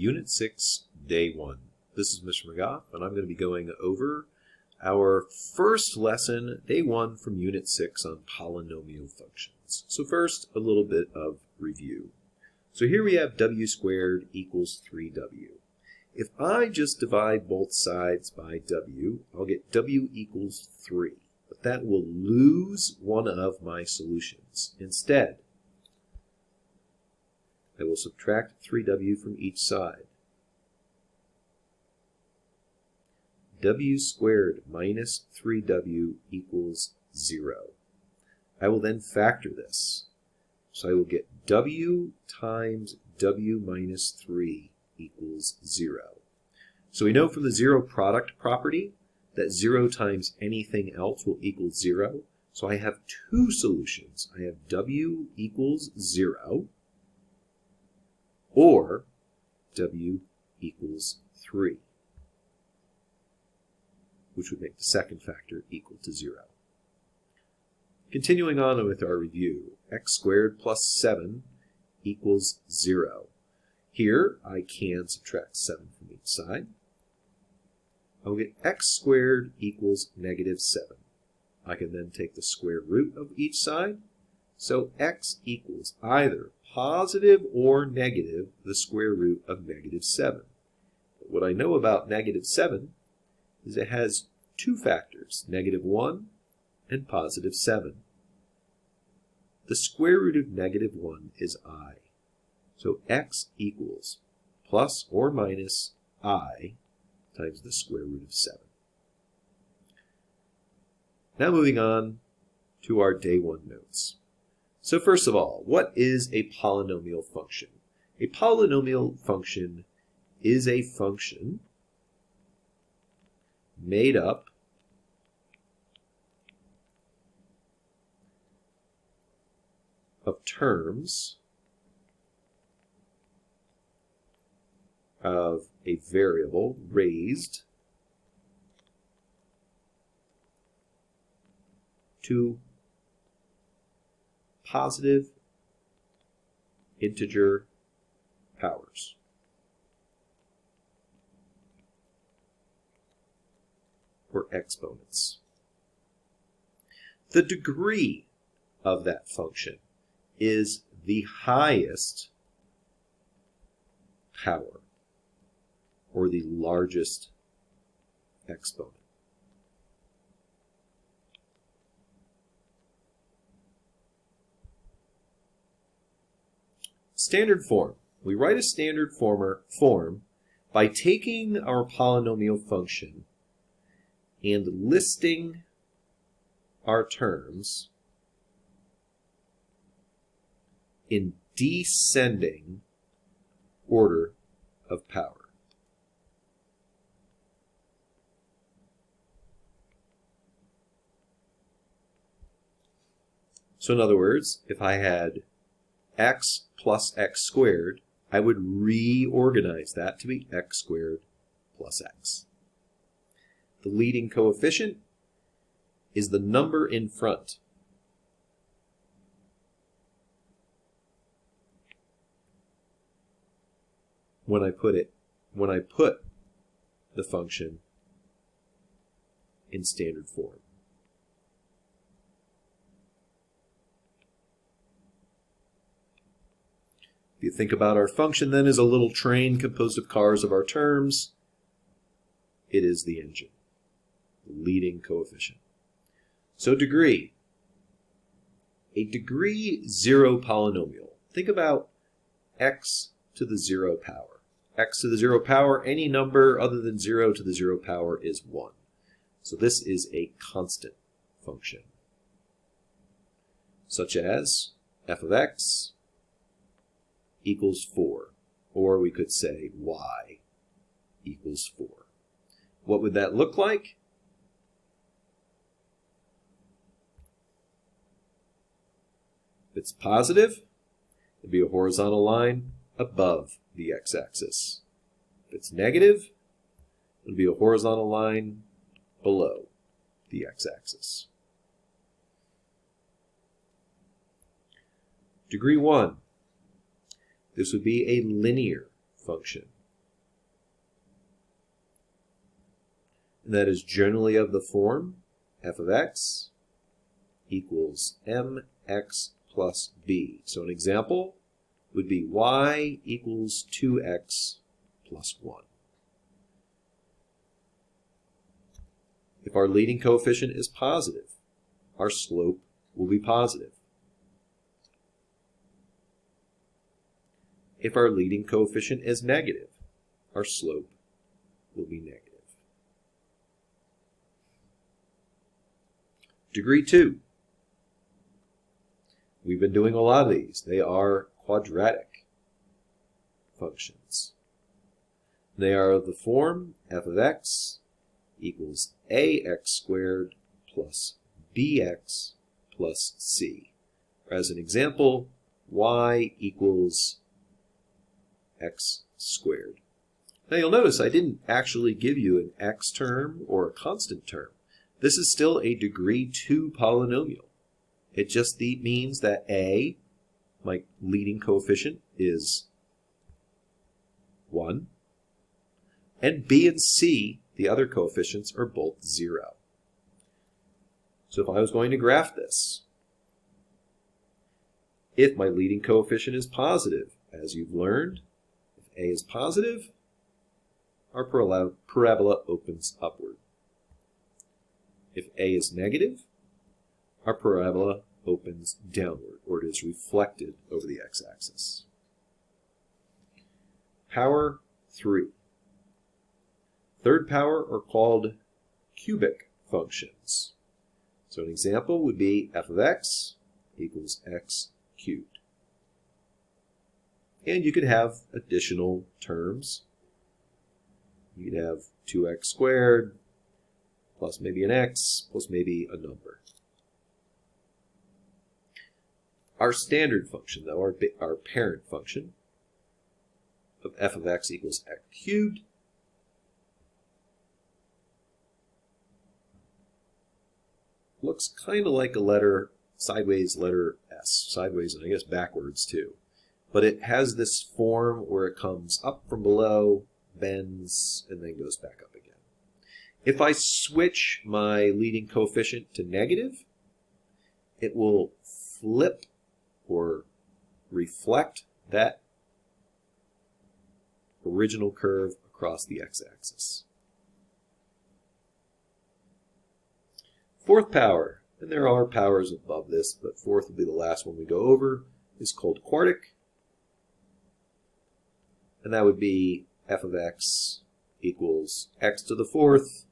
Unit 6, Day 1. This is Mr. McGough, and I'm going to be going over our first lesson, Day 1 from Unit 6 on polynomial functions. So first, a little bit of review. So here we have w squared equals 3w. If I just divide both sides by w, I'll get w equals 3. But that will lose one of my solutions. Instead, I will subtract 3w from each side. W squared minus 3w equals 0. I will then factor this. So I will get w times w minus 3 equals 0. So we know from the zero product property that 0 times anything else will equal 0. So I have two solutions. I have w equals 0 or w equals 3, which would make the second factor equal to 0. Continuing on with our review, x squared plus 7 equals 0. Here I can subtract 7 from each side. I'll get x squared equals negative 7. I can then take the square root of each side. So x equals either positive or negative the square root of negative 7. But what I know about negative 7 is it has two factors, negative 1 and positive 7. The square root of negative 1 is I. So x equals plus or minus I times the square root of 7. Now moving on to our day 1 notes. So first of all, what is a polynomial function? A polynomial function is a function made up of terms of a variable raised to positive integer powers. Or exponents. The degree of that function is the highest power, or the largest exponent. Standard form. We write a standard form by taking our polynomial function and listing our terms in descending order of power. So in other words, if I had x plus x squared, I would reorganize that to be x squared plus x. The leading coefficient is the number in front. When I put the function in standard form. If you think about our function then as a little train composed of cars of our terms, it is the engine, the leading coefficient. So degree. A degree 0 polynomial. Think about x to the 0 power. X to the 0 power, any number other than 0 to the 0 power is 1. So this is a constant function, such as f of x equals 4, or we could say y equals 4. What would that look like? If it's positive, it'd be a horizontal line above the x-axis. If it's negative, it'll be a horizontal line below the x-axis. Degree 1. This would be a linear function. and that is generally of the form f of x equals mx plus b. So an example would be y equals 2x plus 1. If our leading coefficient is positive, our slope will be positive. If our leading coefficient is negative, our slope will be negative. Degree 2. We've been doing a lot of these. They are quadratic functions. They are of the form f of x equals ax squared plus bx plus c. As an example, y equals x squared. Now you'll notice I didn't actually give you an x term or a constant term. This is still a degree 2 polynomial. It just means that a, my leading coefficient, is 1, and b and c, the other coefficients, are both 0. So if I was going to graph this, if my leading coefficient is positive, as you've learned, if a is positive, our parabola opens upward. If a is negative, our parabola opens downward, or it is reflected over the x-axis. Power 3. Third power are called cubic functions. So an example would be f of x equals x cubed. And you could have additional terms. You could have 2x squared plus maybe an x plus maybe a number. Our standard function, though, our parent function of f of x equals x cubed, looks kind of like a letter, sideways letter S, sideways and I guess backwards too. But it has this form where it comes up from below, bends, and then goes back up again. If I switch my leading coefficient to negative, it will flip or reflect that original curve across the x-axis. Fourth power, and there are powers above this, but fourth will be the last one we go over, is called quartic. And that would be f of x equals x to the fourth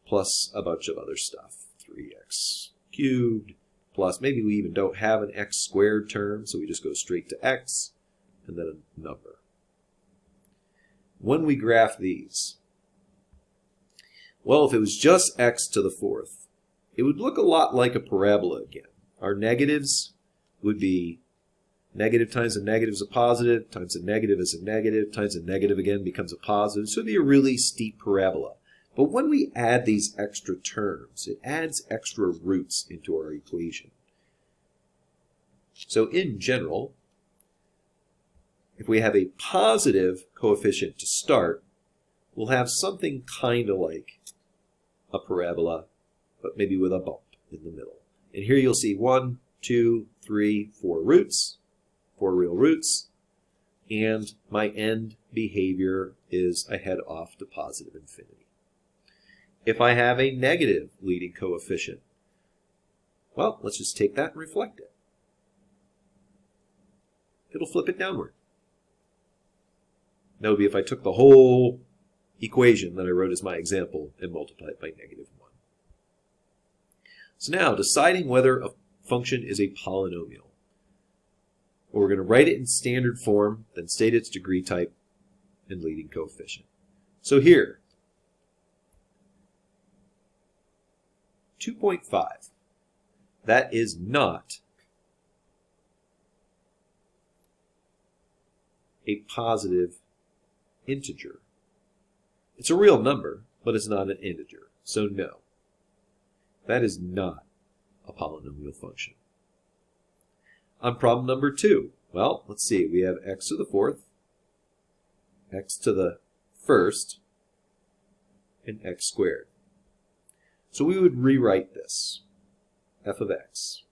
plus a bunch of other stuff. 3x cubed plus, maybe we even don't have an x squared term, so we just go straight to x and then a number. When we graph these, well, if it was just x to the fourth, it would look a lot like a parabola again. Our negatives would be negative times a negative is a positive, times a negative is a negative, times a negative again becomes a positive. So it would be a really steep parabola. But when we add these extra terms, it adds extra roots into our equation. So in general, if we have a positive coefficient to start, we'll have something kind of like a parabola, but maybe with a bump in the middle. And here you'll see 1, 2, 3, 4 roots, 4 real roots, and my end behavior is I head off to positive infinity. If I have a negative leading coefficient, well, let's just take that and reflect it. It'll flip it downward. That would be if I took the whole equation that I wrote as my example and multiplied it by -1. So now, deciding whether a function is a polynomial. Well, we're going to write it in standard form, then state its degree type and leading coefficient. So here, 2.5, that is not a positive integer. It's a real number, but it's not an integer, so no. That is not a polynomial function. On problem number 2, well, let's see. We have x to the fourth, x to the first, and x squared. So we would rewrite this. F of x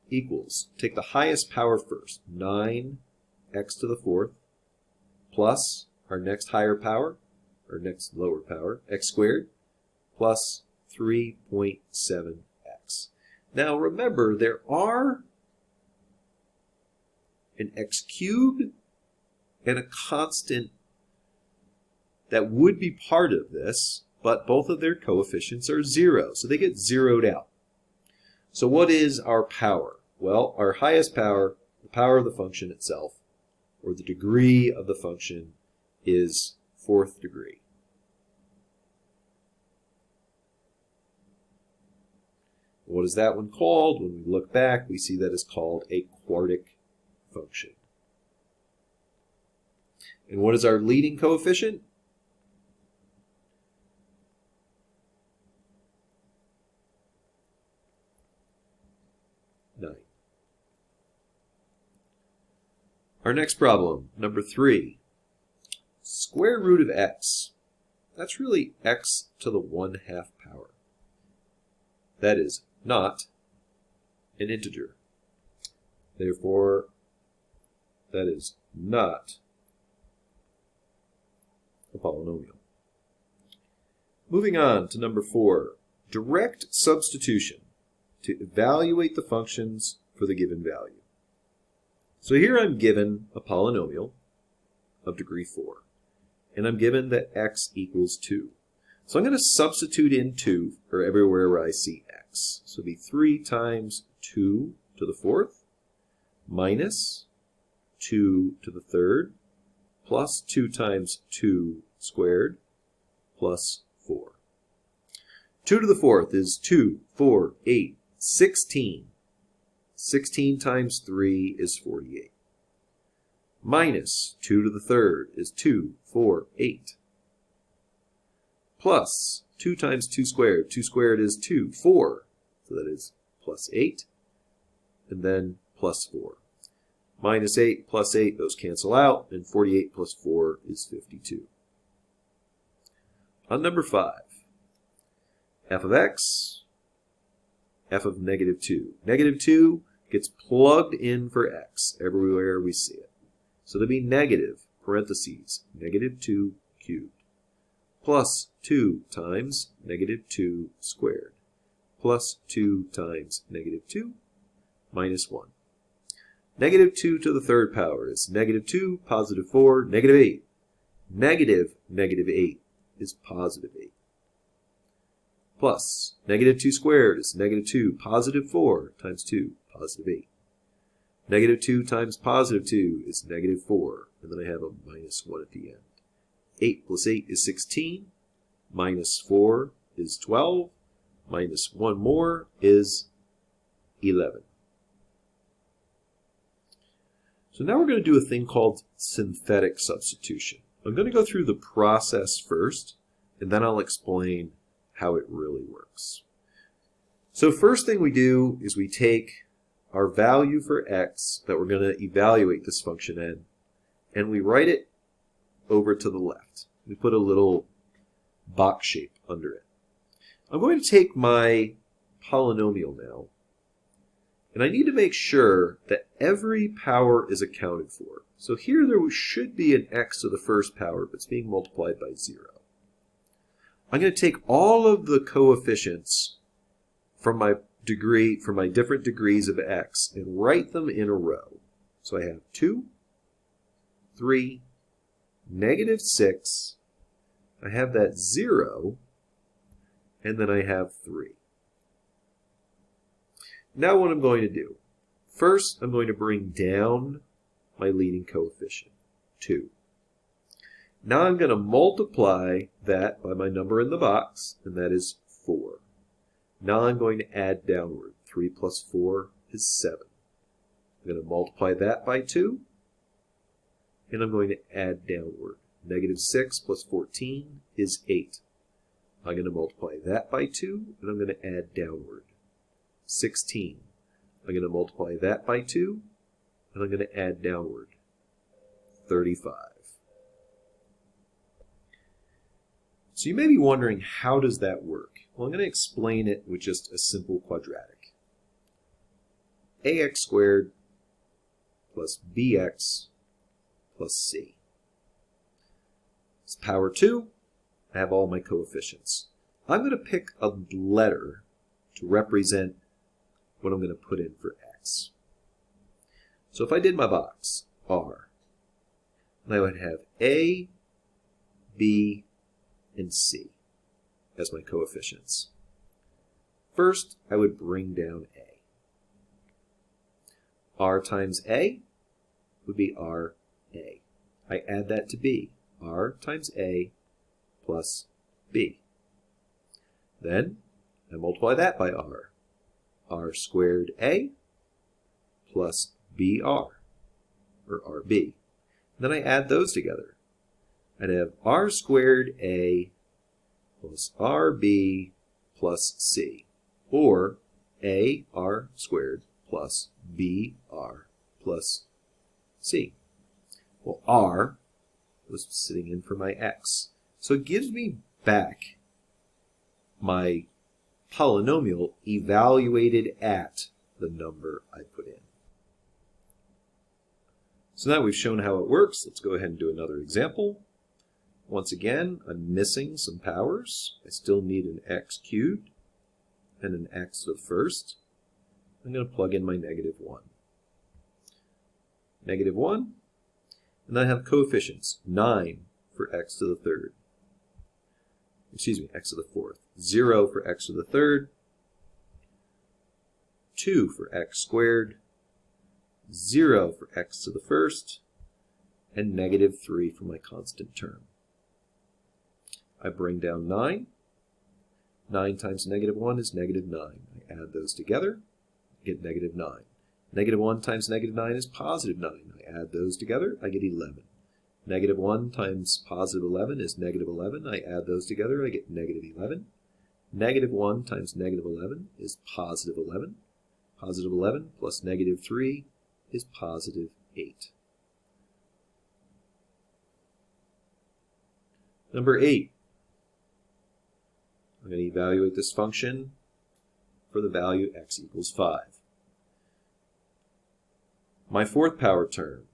equals, take the highest power first, 9x to the fourth, plus our next higher power, or next lower power, x squared, plus 3.7x. Now remember, there are an x cubed and a constant that would be part of this, but both of their coefficients are 0, so they get zeroed out. So what is our power? Well, our highest power, the power of the function itself, or the degree of the function, is 4th degree. What is that one called? When we look back, we see that it's called a quartic function. And what is our leading coefficient? Our next problem, number 3. Square root of x. That's really x to the 1/2 power. That is not an integer. Therefore, that is not a polynomial. Moving on to number 4. Direct substitution to evaluate the functions for the given value. So here I'm given a polynomial of degree 4, and I'm given that x equals 2. So I'm going to substitute in 2 for everywhere where I see x. So it'll be 3 times 2 to the 4th minus 2 to the 3rd plus 2 times 2 squared plus 4. 2 to the 4th is 2, 4, 8, 16. 16 times 3 is 48. Minus 2 to the 3rd is 2, 4, 8. Plus 2 times 2 squared. 2 squared is 2, 4. So that is plus 8. And then plus 4. Minus 8 plus 8, those cancel out. And 48 plus 4 is 52. On number 5, f of x, f of negative 2. Negative 2 gets plugged in for x everywhere we see it. So it'll be negative, parentheses, negative 2 cubed, plus 2 times negative 2 squared, plus 2 times negative 2, minus 1. Negative 2 to the 3rd power is negative 2, positive 4, negative 8. Negative negative 8 is positive 8. Plus, negative 2 squared is negative 2, positive 4 times 2, positive 8. Negative 2 times positive 2 is negative 4, and then I have a minus 1 at the end. 8 plus 8 is 16, minus 4 is 12, minus 1 more is 11. So now we're going to do a thing called synthetic substitution. I'm going to go through the process first, and then I'll explain how it really works. So first thing we do is we take our value for x that we're going to evaluate this function in, and we write it over to the left. We put a little box shape under it. I'm going to take my polynomial now, and I need to make sure that every power is accounted for. So here there should be an x to the 1st power, but it's being multiplied by 0. I'm going to take all of the coefficients from my different degrees of x and write them in a row. So I have 2, 3, negative 6, I have that 0, and then I have 3. Now what I'm going to do, first I'm going to bring down my leading coefficient, 2. Now I'm going to multiply that by my number in the box, and that is 4. Now I'm going to add downward. 3 plus 4 is 7. I'm going to multiply that by 2, and I'm going to add downward. Negative 6 plus 14 is 8. I'm going to multiply that by 2, and I'm going to add downward. 16. I'm going to multiply that by 2, and I'm going to add downward. 35. So you may be wondering, how does that work? Well, I'm going to explain it with just a simple quadratic. ax squared plus bx plus c. It's power 2. I have all my coefficients. I'm going to pick a letter to represent what I'm going to put in for x. So if I did my box, R, and I would have A, B, and C as my coefficients. First, I would bring down A. R times A would be RA. I add that to B. R times A plus B. Then I multiply that by R. R squared A plus BR, or RB. Then I add those together. I'd have R squared A plus RB plus C, or AR squared plus BR plus C. Well, R was sitting in for my X. So it gives me back my polynomial evaluated at the number I put in. So now we've shown how it works. Let's go ahead and do another example. Once again, I'm missing some powers. I still need an x cubed and an x to the first. I'm going to plug in my -1. -1, and I have coefficients, 9 for x to the third. Excuse me, x to the fourth. 0 for x to the third, 2 for x squared, 0 for x to the first, and -3 for my constant term. I bring down 9. 9 times -1 is -9. I add those together, I get -9. -1 times -9 is +9. I add those together, I get 11. -1 times +11 is -11. I add those together, I get -11. -1 times -11 is +11. +11 plus -3 is +8. Number 8. I'm going to evaluate this function for the value x equals 5. My fourth power term,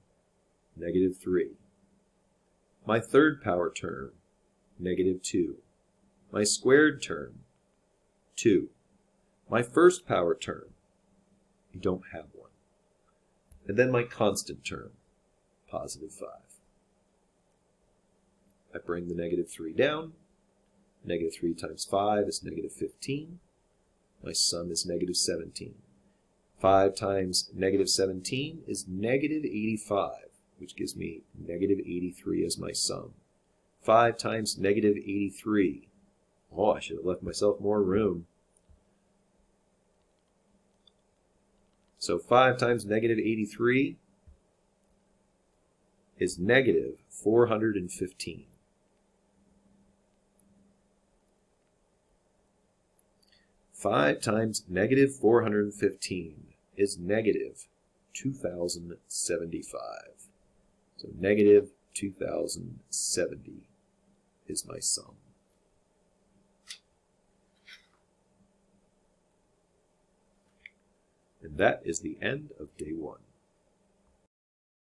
-3. My third power term, -2. My squared term, 2. My first power term, I don't have one. And then my constant term, +5. I bring the -3 down. -3 times 5 is -15. My sum is -17. 5 times -17 is -85, which gives me -83 as my sum. 5 times -83. Oh, I should have left myself more room. So 5 times -83 is -415. 5 times -415 is -2075. So -2070 is my sum. And that is the end of day 1.